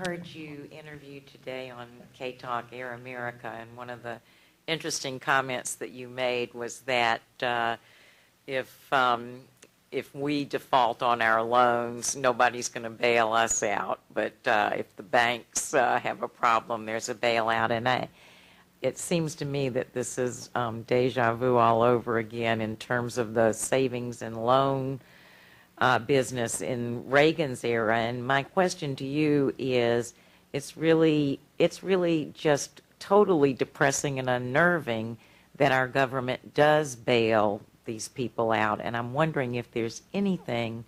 heard you interviewed today on K-Talk Air America, and one of the interesting comments that you made was that if we default on our loans, nobody's going to bail us out. But if the banks have a problem, there's a bailout. And it seems to me that this is deja vu all over again in terms of the savings and loan business in Reagan's era. And my question to you is, it's really just totally depressing and unnerving that our government does bail these people out, and I'm wondering if there's anything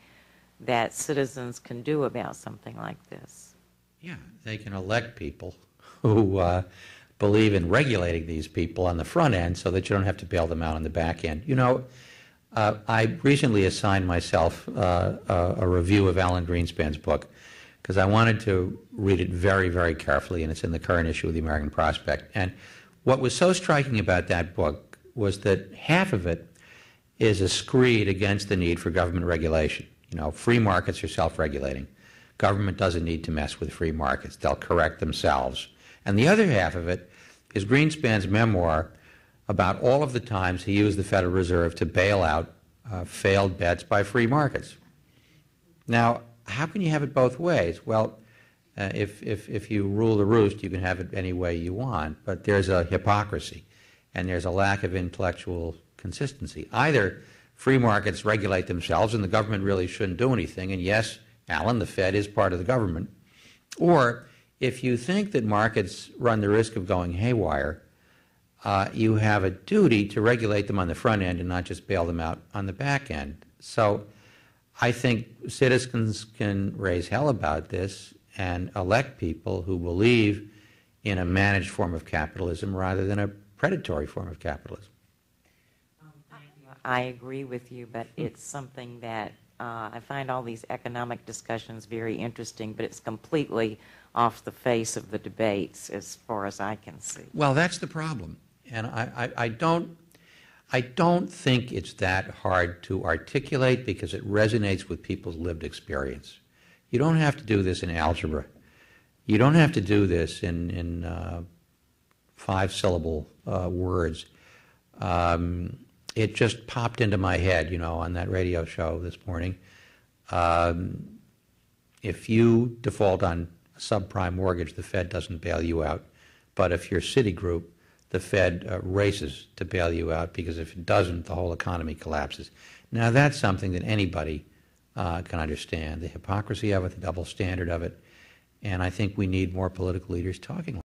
that citizens can do about something like this. Yeah, they can elect people who believe in regulating these people on the front end so that you don't have to bail them out on the back end. You know, I recently assigned myself a review of Alan Greenspan's book because I wanted to read it very, very carefully, and it's in the current issue of the American Prospect. And what was so striking about that book was that half of it is a screed against the need for government regulation. You know, free markets are self-regulating. Government doesn't need to mess with free markets. They'll correct themselves. And the other half of it is Greenspan's memoir about all of the times he used the Federal Reserve to bail out failed bets by free markets. Now, how can you have it both ways? Well, if you rule the roost, you can have it any way you want, but there's a hypocrisy, and there's a lack of intellectual consistency. Either free markets regulate themselves and the government really shouldn't do anything, and yes, Alan, the Fed is part of the government, or if you think that markets run the risk of going haywire, you have a duty to regulate them on the front end and not just bail them out on the back end. So I think citizens can raise hell about this and elect people who believe in a managed form of capitalism rather than a predatory form of capitalism. I agree with you, but it's something that I find all these economic discussions very interesting, but it's completely off the face of the debates as far as I can see. Well, that's the problem. And I don't think it's that hard to articulate because it resonates with people's lived experience. You don't have to do this in algebra. You don't have to do this in 5-syllable words. It just popped into my head, you know, on that radio show this morning. If you default on a subprime mortgage, the Fed doesn't bail you out. But if you're Citigroup, the Fed races to bail you out because if it doesn't, the whole economy collapses. Now, that's something that anybody can understand, the hypocrisy of it, the double standard of it, and I think we need more political leaders talking like